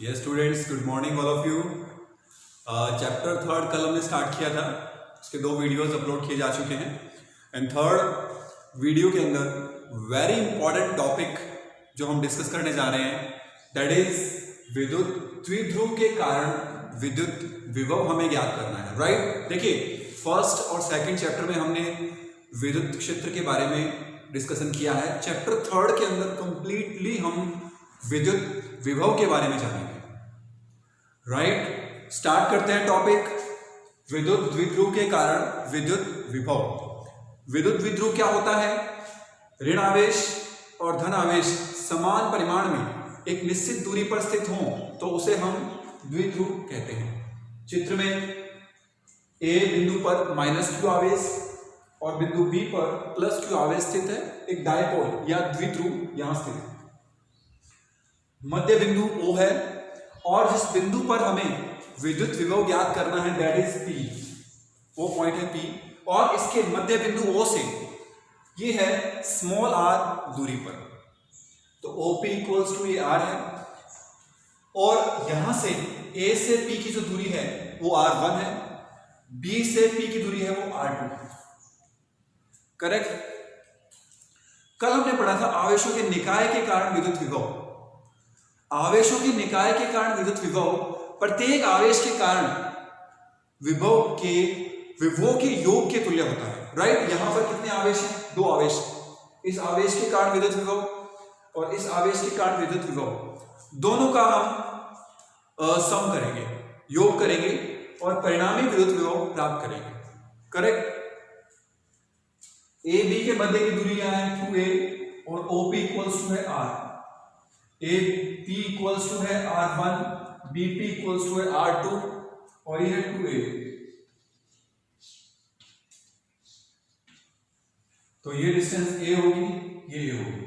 Yes students, good morning all of you. Chapter third कल हमने start किया था, उसके 2 वीडियोस अपलोड किए जा चुके हैं। एंड थर्ड वीडियो के अंदर वेरी इंपॉर्टेंट टॉपिक जो हम डिस्कस करने जा रहे हैं दैट इज विद्युत द्विध्रुव के कारण विद्युत विभव हमें ज्ञात करना है। राइट, देखिए फर्स्ट और सेकंड चैप्टर में हमने विद्युत क्षेत्र के बारे में डिस्कशन किया है। चैप्टर थर्ड के अंदर कंप्लीटली हम विद्युत विभव के बारे में जानेंगे। राइट, स्टार्ट करते हैं टॉपिक विद्युत द्विध्रुव के कारण विद्युत विभव। विद्युत द्विध्रुव क्या होता है? ऋण आवेश और धन आवेश समान परिमाण में एक निश्चित दूरी पर स्थित हों तो उसे हम द्विध्रुव कहते हैं। चित्र में ए बिंदु पर -q आवेश और बिंदु बी पर +q आवेश स्थित है। एक डायपोल या द्विध्रुव यहां स्थित है। मध्य बिंदु O है और जिस बिंदु पर हमें विद्युत विभव ज्ञात करना है दैट इज P, वो पॉइंट है P, और इसके मध्य बिंदु O से ये है स्मॉल r दूरी पर, तो OP इक्वल्स टू AR है। और यहां से A से P की जो दूरी है वो R1 है, B से P की दूरी है वो R2 है। करेक्ट। कल हमने पढ़ा था आवेशों के निकाय के कारण विद्युत विभव। आवेशों के निकाय के कारण विद्युत विभव प्रत्येक आवेश के कारण विभव के योग के तुल्य होता है। राइट, यहां पर कितने आवेश हैं? 2 आवेश। इस आवेश के कारण विद्युत विभव और इस आवेश के कारण विद्युत विभव, दोनों का हम सम करेंगे, योग करेंगे और परिणामी विद्युत विभव प्राप्त करेंगे। करेक्ट। ए बी के मध्य की दूरी यहां है 2a और OP इक्वल्स टू है R। AP इक्वल्स टू है R1, BP इक्वल्स टू है R2 और ये है 2a। तो ये डिस्टेंस A होगी, ये A होगी,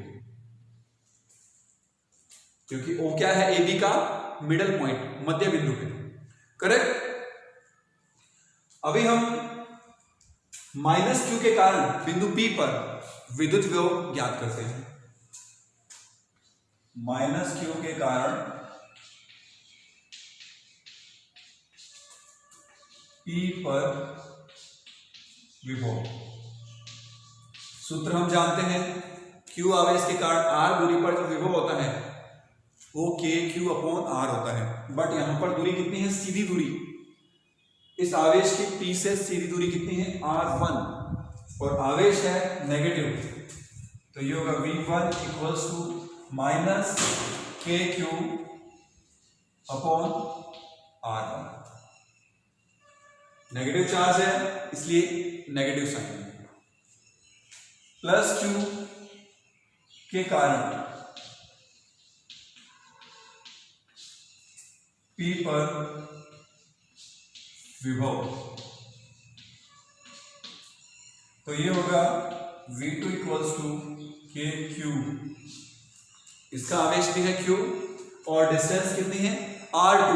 क्योंकि O क्या है? AB का मिडल पॉइंट, मध्य बिंदु पे। करेक्ट। अभी हम -q के कारण बिंदु P पर विद्युत विभव ज्ञात करते हैं। -q के कारण P पर विभव, सूत्र हम जानते हैं। q आवेश के कारण r दूरी पर जो विभव होता है वो kq/r होता है। बट यहां पर दूरी कितनी है? सीधी दूरी। इस आवेश की P से सीधी दूरी कितनी है? R1, और आवेश है नेगेटिव, तो ये होगा V1 equals to -kq/r1। Negative charge है इसलिए नेगेटिव साइन। +q के कारण P पर विभव, तो ये होगा V2 इक्वल्स टू kq। इसका आवेश भी है q और डिस्टेंस कितनी है? R2,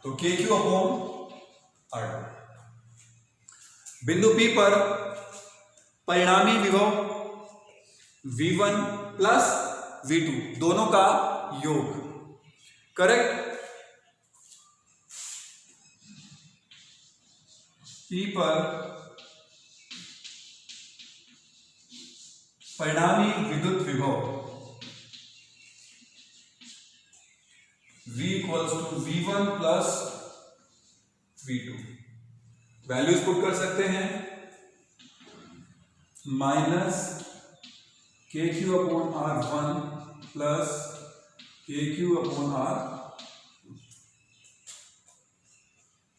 तो kq/R2। बिंदु P पर परिणामी विभव V1 प्लस V2 दोनों का योग। करेक्ट। P पर परिणामी विद्युत विभव V equals to V1 plus V2। Values put कर सकते हैं। -kq/R1 plus kq/R।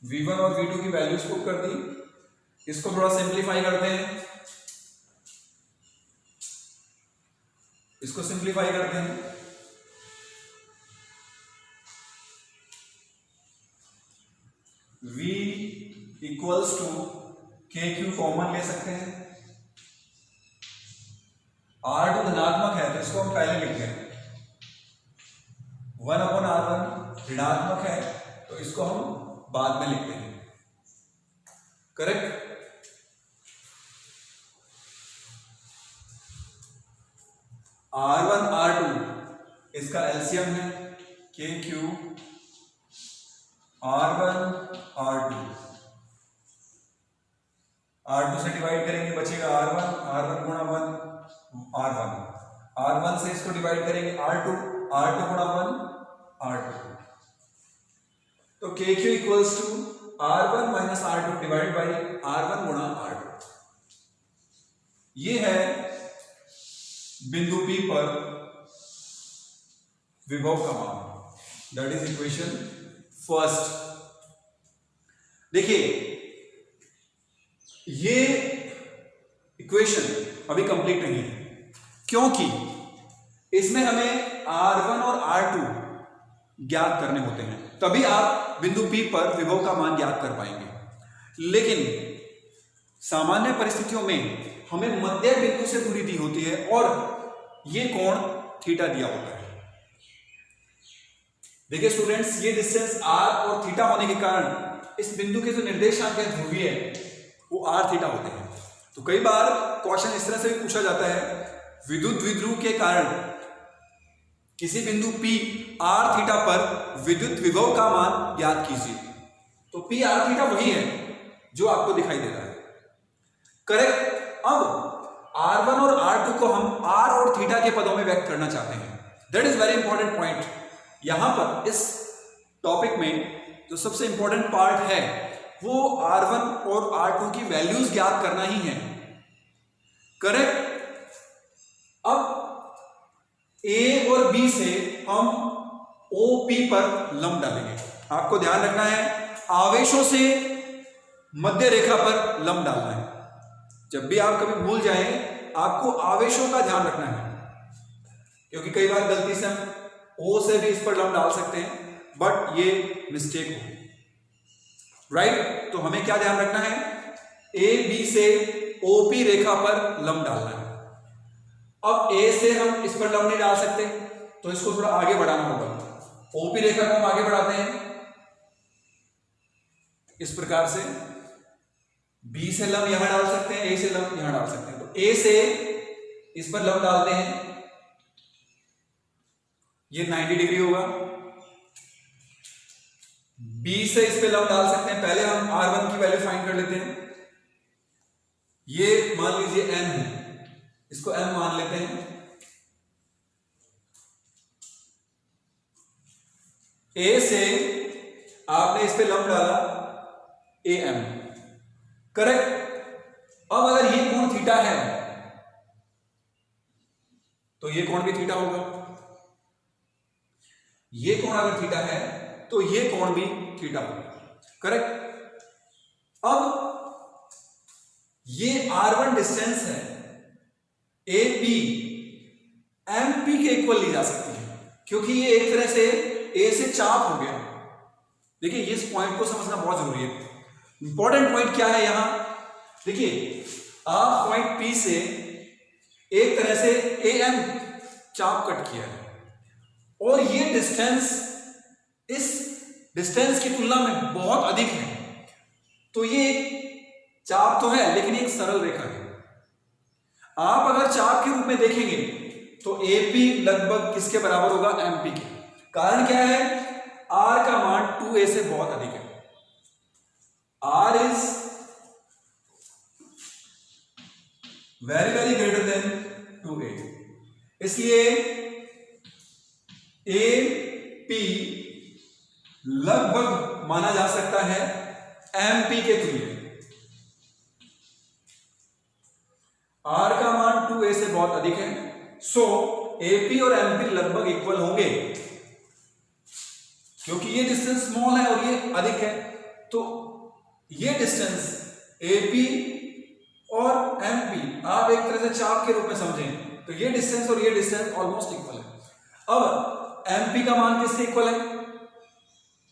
V1 और V2 की वैल्यूज पुट कर दी। इसको थोड़ा सिंप्लीफाई करते हैं, इसको सिंप्लीफाई करते हैं। V equals to kq common ले सकते हैं। R2 धनात्मक है तो इसको हम पहले लिखते हैं। 1/R1 ऋणात्मक है तो इसको हम बाद में लिखते हैं। करेक्ट। R1 R2 इसका एलसीएम है KQ R1 R2, R2 से डिवाइड करेंगे बचेगा R1 गुणा 1 R1, R1 से इसको डिवाइड करेंगे R2 गुणा 1 R2। तो KQ equals to R1 minus R2 divide by R1 गुणा R2। ये है बिंदु P पर विभव का मान, दैट इज इक्वेशन फर्स्ट। देखिए ये इक्वेशन अभी कंप्लीट नहीं है, क्योंकि इसमें हमें R1 और R2 ज्ञात करने होते हैं, तभी आप बिंदु P पर विभव का मान ज्ञात कर पाएंगे। लेकिन सामान्य परिस्थितियों में हमें मध्य बिंदु से दूरी दी होती है और ये कोण थीटा दिया होता है। देखिए स्टूडेंट्स, ये डिस्टेंस r और थीटा होने के कारण इस बिंदु के जो निर्देशांक है ध्रुवीय वो r थीटा होते हैं। तो कई बार क्वेश्चन इस तरह से भी पूछा जाता है, विद्युत द्विध्रुव के कारण किसी बिंदु P r थीटा पर विद्युत विभव का मान ज्ञात कीजिए। तो P r थीटा वही है जो आपको दिखाई दे रहा है, करेक्ट। अब R1 और R2 को हम r और थीटा के पदों में व्यक्त करना चाहते हैं। That is very important point. यहां पर इस टॉपिक में जो सबसे इंपॉर्टेंट पार्ट है वो R1 और R2 की वैल्यूज ज्ञात करना ही है, करेक्ट। अब A और B से हम OP पर लंब डालेंगे। आपको ध्यान रखना है, आवेशों से मध्य रेखा पर लंब डालना है। जब भी आप कभी भूल जाएं, आपको आवेशों का ध्यान रखना है, क्योंकि कई बार गलती से हम O से भी इस पर लंब डाल सकते हैं, बट ये मिस्टेक हो, राइट। तो हमें क्या ध्यान रखना है, A B से OP रेखा पर लंब डालना है। अब A से हम इस पर लंब नहीं डाल सकते, तो इसको थोड़ा आगे बढ़ाना होगा। OP रेखा को हम आगे बढ़ाते हैं इस प्रकार से, B से लंब यहां डाल सकते हैं, A से लंब यहां डाल सकते हैं। तो A से इस पर लंब डालते हैं, ये 90 डिग्री होगा। B से इस पे लंब डाल सकते हैं, पहले हम R1 की वैल्यू फाइंड कर लेते हैं। ये मान लीजिए n है, इसको m मान लेते हैं। A से आपने इस पे लंब डाला AM, करेक्ट। अब अगर ये कोण थीटा है तो ये कोण भी थीटा होगा, ये कोण अगर थीटा है तो ये कोण भी थीटा होगा, करेक्ट। अब ये R1 डिस्टेंस है, AP MP के इक्वल ली जा सकती है, क्योंकि ये एक तरह से A से चाप हो गया। देखिए इस पॉइंट को समझना बहुत जरूरी है। इंपॉर्टेंट पॉइंट क्या है यहां, देखिए आप पॉइंट P से एक तरह से AM चाप कट किया है, और ये डिस्टेंस इस डिस्टेंस की तुलना में बहुत अधिक है। तो ये एक चाप तो है, लेकिन एक सरल रेखा है। आप अगर चाप के रूप में देखेंगे तो AP लगभग किसके बराबर होगा, MP के। कारण क्या है, R का मान 2A से बहुत अधिक है। R is very very greater then 2A, इसलिए AP लगभग माना जा सकता है MP के तुल्य। R का मान 2A से बहुत अधिक है, सो AP और MP लगभग इक्वल होंगे। क्योंकि ये डिस्टेंस स्मॉल है और ये अधिक है, तो ये डिस्टेंस AP और MP आप एक तरह से चाप के रूप में समझें, तो ये डिस्टेंस और ये डिस्टेंस ऑलमोस्ट इक्वल है। अब MP का मान किससे इक्वल है,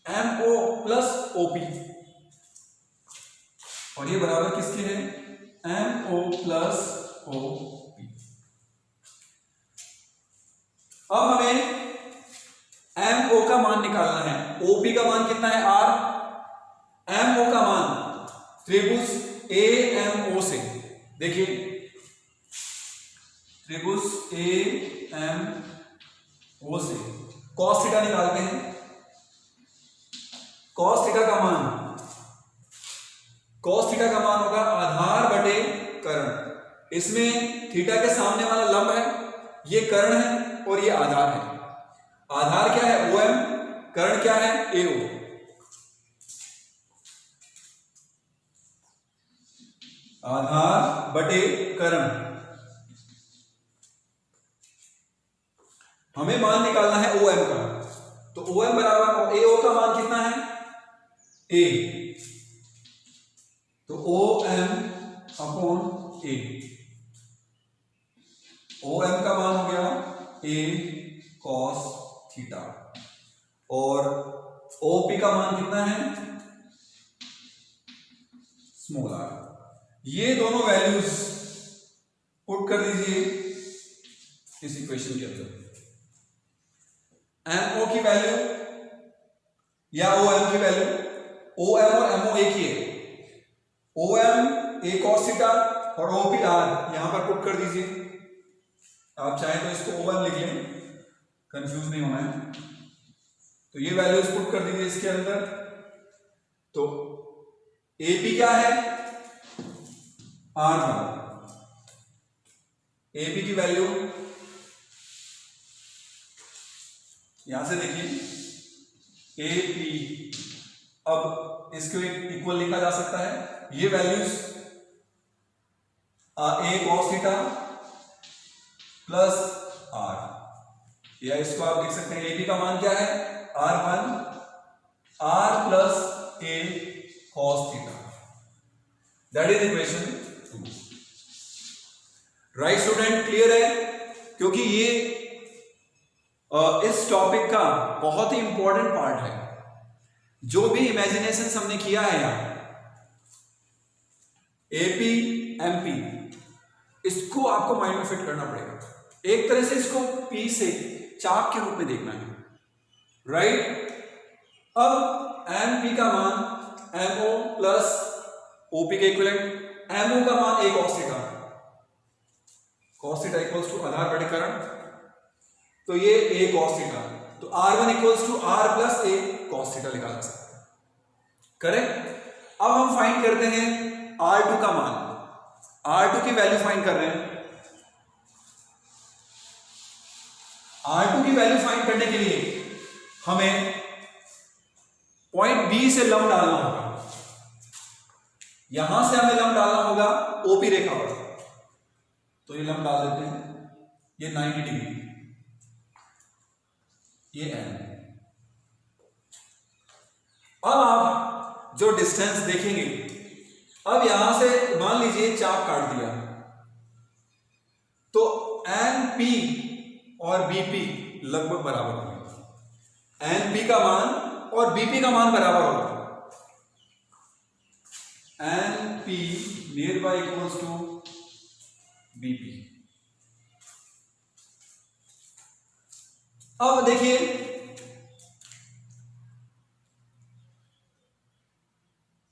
MO प्लस OP, और ये बराबर किसके है, MO प्लस OP। अब हमें MO का मान निकालना है। OP का मान कितना है, R। MO का मान त्रिभुज AMO से, देखिए त्रिभुज AMO से cos थीटा निकालते हैं। कॉस थीटा का मान, कॉस थीटा का मान होगा आधार बटे कर्ण। इसमें थीटा के सामने वाला लंब है, ये कर्ण है और ये आधार है। आधार क्या है? OM, कर्ण क्या है? AO। आधार बटे कर्ण, हमें मान निकालना है OM का। तो OM बराबर AO का मान कितना है? A। तो OM अपॉन A, OM का मान हो गया A cos थीटा और OP का मान कितना है? Small r। ये दोनों वैल्यूज पुट कर दीजिए इस इक्वेशन के अंदर। MO की वैल्यू या OM की वैल्यू, OM और MO एक ही है। OM A cos थीटा और OP R यहां पर पुट कर दीजिए। आप चाहें तो इसको OM लिख लें, कंफ्यूज नहीं होना है। तो ये वैल्यूज पुट कर दीजिए इसके अंदर। तो AP क्या है? R1। AP की वैल्यू यहां से देखिए AP, अब इसको एक इक्वल लिखा जा सकता है। ये values A cos theta plus R, या इसको आप लिख सकते हैं AP का मान क्या है? R1 R plus A cos theta, that is equation 2। Right student, clear है? क्योंकि ये इस टॉपिक का बहुत ही इंपॉर्टेंट पार्ट है। जो भी इमेजिनेशन हमने किया है यहाँ AP MP, इसको आपको माइंड में फिट करना पड़ेगा। एक तरह से इसको P से चाप के रूप में देखना है, राइट? अब MP का मान MO प्लस OP के इक्विवेलेंट, MO का मान A cos theta, cos theta equals to आधार बटे कर्ण, तो ये A cos थीटा, तो R1 equals to R plus A cos theta लिखा जा सकता है, करेक्ट? अब हम फाइंड करते हैं R2 का मान। R2 की वैल्यू फाइंड कर रहे हैं। R2 की वैल्यू फाइंड करने के लिए हमें पॉइंट B से लंब डालना होगा। यहां से हमें लंब डालना होगा OP रेखा पर, तो ये लंब डाल देते हैं। ये 90 डिग्री, ये N। अब आप जो डिस्टेंस देखेंगे, अब यहां से मान लीजिए चाप काट दिया, तो NP और BP लगभग बराबर होंगे। NP का मान और BP का मान बराबर होगा। NP near by equals to BP। अब देखिए,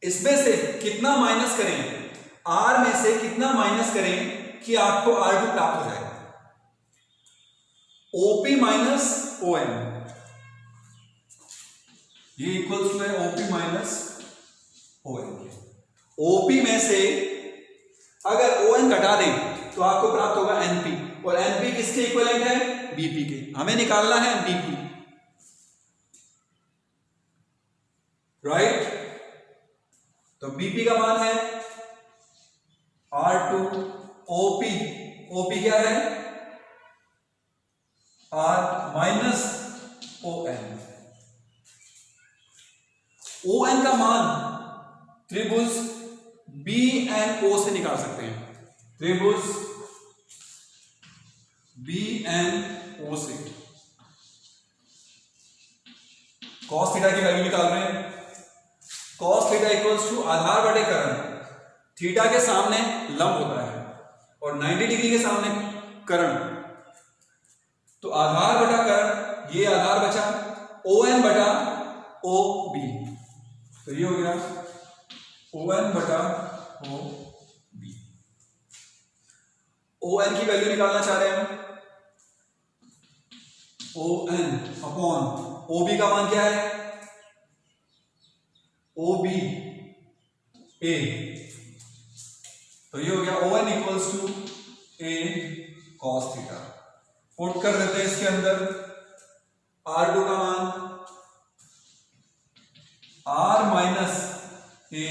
इसमें से कितना माइनस करें, R में से कितना माइनस करें कि आपको R2 प्राप्त हो जाए? OP माइनस OM, ये इक्वल्स टू है OP माइनस OM। OP में से अगर ON घटा दें तो आपको प्राप्त होगा NP, और NP किसके इक्विवेलेंट है? BP के। हमें निकालना है BP, राइट? तो BP का मान है R2, OP क्या है? R minus ON। ON का मान त्रिभुज BNO से निकाल सकते हैं, त्रिभुज BNO से। cos थीटा की वैल्यू निकाल रहे हैं। cos थीटा इक्वल्स टू आधार बटे कर्ण, थीटा के सामने लंब होता है और 90 डिग्री के सामने कर्ण, तो आधार बटा कर्ण, ये आधार बचा ON बटा OB, तो ये हो गया ON बटा OB। ON की वैल्यू निकालना चाह रहे हैं हम। ON अपॉन OB का मान क्या है? OB A, तो ये हो गया ON equals to A cos theta. Put कर देते हैं इसके अंदर R2 का मान R minus A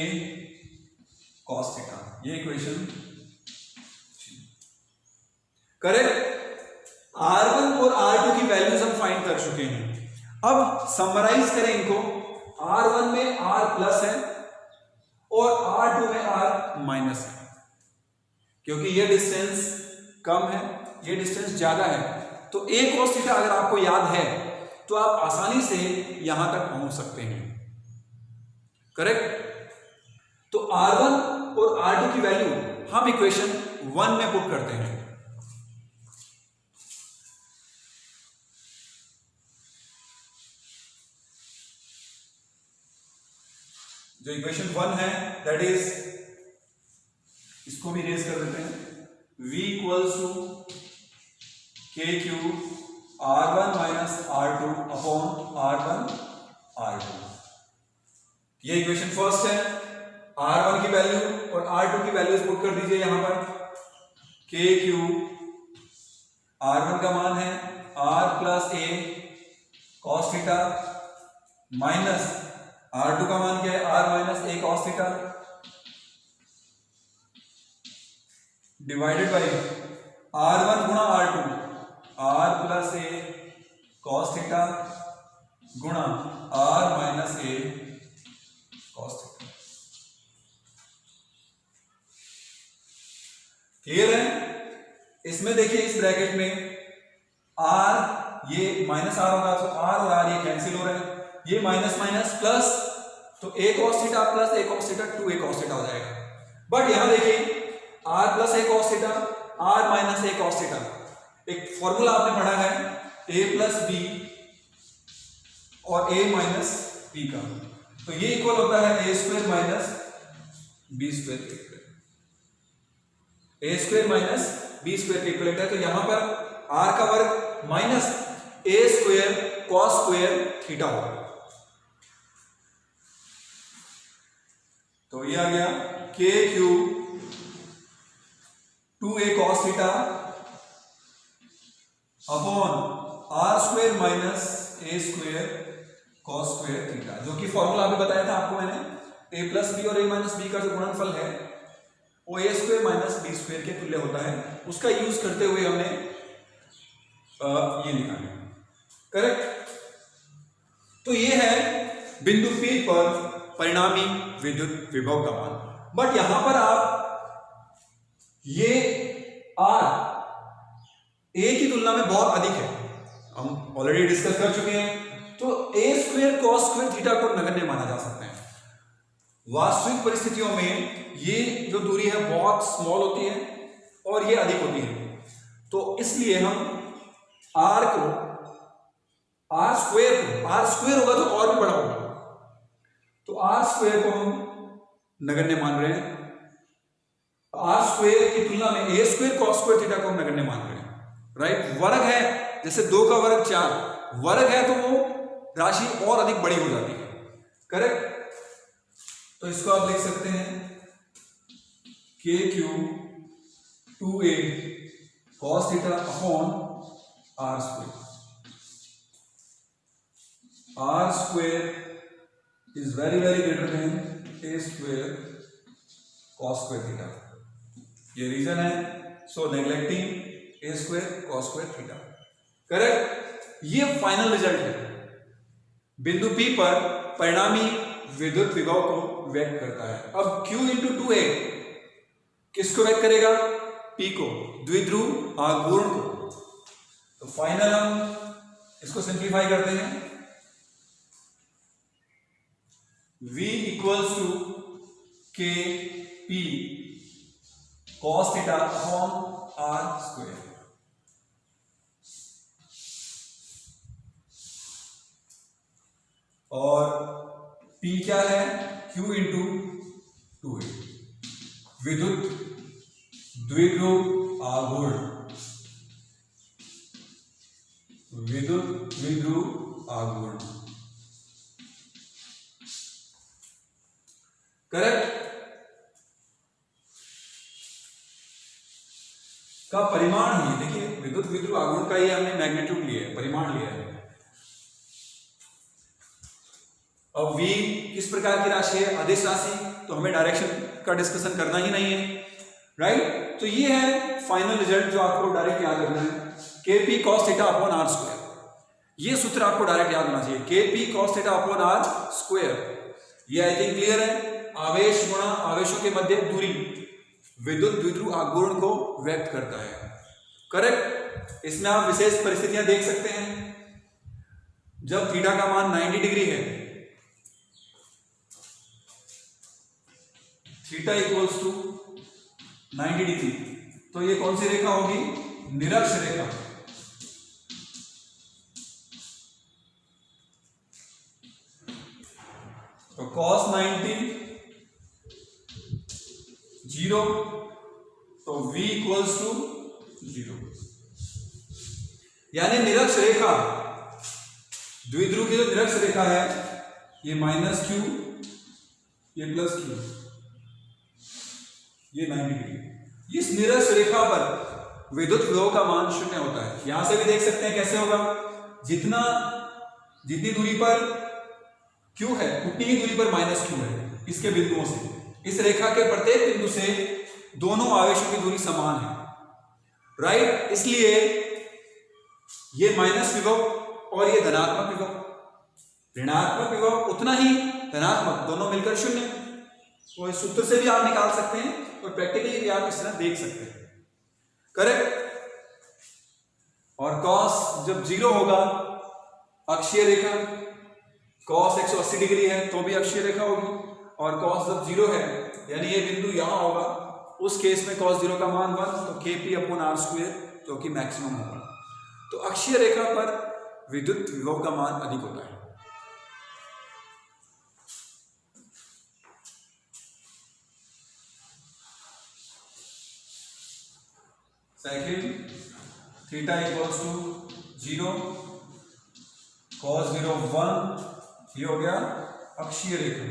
cos theta, ये इक्वेशन करेक्ट। R1 और R2 की वैल्यूज हम फाइंड कर चुके हैं। अब समराइज करें इनको, R1 में R प्लस है और R2 में R माइनस है, क्योंकि ये डिस्टेंस कम है, ये डिस्टेंस ज्यादा है, तो A cos थीटा अगर आपको याद है तो आप आसानी से यहां तक पहुंच सकते हैं, करेक्ट। तो R1 और R2 की वैल्यू हम इक्वेशन 1 में पुट करते हैं। जो इक्वेशन 1 है दैट इज, इसको भी रेज कर देते हैं, V इक्वल्स टू के Q R1 minus R2 upon R1 R2। ये इक्वेशन फर्स्ट है। R1 की वैल्यू और R2 की वैल्यूज पुट कर दीजिए यहां पर। के क्यू R1 का मान है R plus A cos theta minus R2 का मान क्या है R minus A cos theta divided by R1 गुणा R2 R plus A cos theta गुणा R minus A cos theta. Clear है? इसमें देखिए इस ब्रैकेट में R ये माइनस R होगा तो R और R ये कैंसिल हो रहे हैं, ये माइनस माइनस प्लस, तो A cos theta plus A cos theta 2A cos theta हो जाएगा। बट यहां देखिए R plus A cos theta R minus A cos theta, एक फॉर्मूला आपने पढ़ा है A प्लस B और A माइनस B का, तो ये इक्वल होता है A square minus B square के equal, A square minus B square के इक्वल है। तो यहां पर R का वर्ग minus A square cos square theta होगा, तो ये आ गया K Q 2A cos theta upon R square minus A square cos square theta, जो कि फॉर्मूला अभी बताया था आपको मैंने, A प्लस बी और A माइनस बी का जो गुणनफल है वो A square minus B square के तुल्य होता है, उसका यूज करते हुए हमने ये लिखा है, करेक्ट। तो ये है बिंदु P पर परिणामी विद्युत विभव का मान। बट यहां पर आप ये R A की तुलना में बहुत अधिक है, हम ऑलरेडी डिस्कस कर चुके हैं, तो A square cos square theta को नगण्य माना जा सकता है। वास्तविक परिस्थितियों में ये जो दूरी है बहुत स्मॉल होती है और ये अधिक होती है, तो इसलिए हम R को R स्क्वायर होगा तो और भी बड़ा होगा, तो R स्क्वायर को हम नगण्य मान रहे हैं, R स्क्वायर की तुलना में A square cos square theta को हम नगण्य मान रहे हैं, राइट। वर्ग है, जैसे 2 का वर्ग 4, वर्ग है तो वो राशि और अधिक बड़ी हो जाती है, करेक्ट। तो इसको आप लिख सकते हैं के Q 2A cos theta upon R square. R square is very greater than A square cos square theta, ये रीजन है, so neglecting A square cos square theta, correct. ये फाइनल रिजल्ट है, बिंदु P पर परिणामी विद्युत विभव को व्यक्त करता है। अब Q इंटू 2A किसको व्यक्त करेगा? P को, द्विध्रुव आघूर्ण को। तो फाइनल हम इसको सिंप्लीफाई करते हैं, V इक्वल्स टू के P cos theta upon R square. और P क्या है? Q इंटू 2A, विद्युत द्विध्रुव आघूर्ण, विद्युत द्विध्रुव आघूर्ण। करेक्ट, का परिमाण ही, देखिए विद्युत विध्रुव आघूर्ण का ये हमने मैग्नीट्यूड लिया है, परिमाण लिया है। अब v किस प्रकार की राशि है, अदिश राशि, तो हमें डायरेक्शन का डिस्कशन करना ही नहीं है, राइट। तो ये है फाइनल रिजल्ट जो आपको डायरेक्ट याद रखना है, Kp cos theta upon r square. ये सूत्र आपको डायरेक्ट याद होना चाहिए, Kp cos theta upon r square. ये आई थिंक क्लियर है। आवेश गुणा आवेशों के मध्य दूरी विद्युत द्विध्रुव आघूर्ण को व्यक्त करता है, करेक्ट। इसमें आप विशेष परिस्थितियां देख सकते हैं, जब थीटा का मान 90 डिग्री है, थीटा इक्वल्स टू 90 डिग्री, तो ये कौन सी रेखा होगी, निरक्ष रेखा। तो cos 90 0, तो v इक्वल्स टू 0, यानी निरक्ष रेखा, द्विध्रुव की जो निरक्ष रेखा है, ये -q, ये +q, ये 90 डिग्री। इस निरक्ष रेखा पर विद्युत विभव का मान 0 होता है। यहां से भी देख सकते हैं कैसे होगा, जितनी दूरी पर q है उतनी ही दूरी पर -q है, इसके बिंदुओं से, इस रेखा के प्रत्येक बिंदु से दोनों आवेशों की दूरी समान है, राइट। इसलिए ये माइनस विभव और ये धनात्मक विभव, ऋणात्मक विभव उतना ही धनात्मक, दोनों मिलकर 0। तो इस सूत्र से भी आप निकाल सकते हैं और प्रैक्टिकली भी आप इस तरह देख सकते हैं, करेक्ट। और cos जब 0 होगा, अक्षीय रेखा, cos 180 डिग्री है तो भी अक्षीय रेखा होगी, और cos जब 0 है, यानी ये बिंदु यहां होगा, उस केस में cos 0 का मान 1, तो Kp अपॉन r स्क्वायर, जो कि मैक्सिमम होगा। तो अक्षीय रेखा पर विद्युत विभव का मान अधिक होता है। Second, theta equals to 0, cos 0 1, ये हो गया अक्षीय रेखा।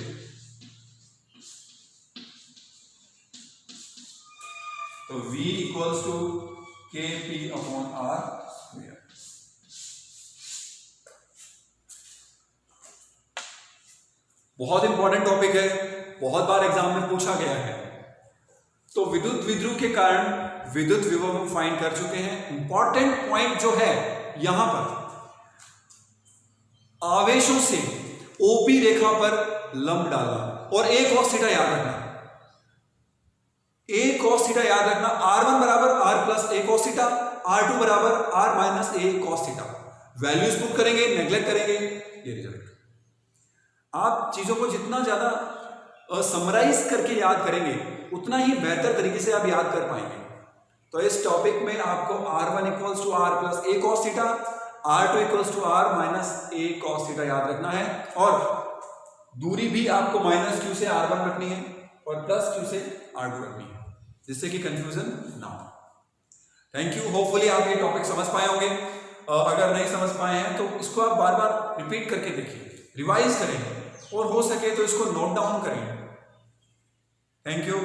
तो v equals to Kp upon r square. बहुत इंपॉर्टेंट टॉपिक है, बहुत बार एग्जाम में पूछा गया है। तो विद्युत विध्रुव के कारण विद्युत विभव हम फाइंड कर चुके हैं। इंपॉर्टेंट पॉइंट जो है यहां पर, आवेशों से OP रेखा पर लंब डालना, और a cos थीटा याद रखना, a cos थीटा याद रखना, r1 बराबर r plus a cos theta, r2 बराबर r minus a cos theta. Values put करेंगे, नेग्लेक्ट करेंगे, ये रिजल्ट। आप चीजों को जितना ज्यादा समराइज करके याद करेंगे उतना ही बेहतर तरीके से आप याद कर पाएंगे। तो इस टॉपिक में आपको r1 equals to r plus a cos theta, r2 equals to r minus a cos theta याद रखना है, और दूरी भी आपको -q से r1 रखनी है और +q से r2 रखनी है, जिससे कि कंफ्यूजन ना हो। Thank you. होपफुली आप ये टॉपिक समझ पाए होंगे। अगर नहीं समझ पाए हैं तो इसको आप बार बार रिपीट करके देखिए, रिवाइज करें, और हो सके तो इसको नोट डाउन करें। Thank you.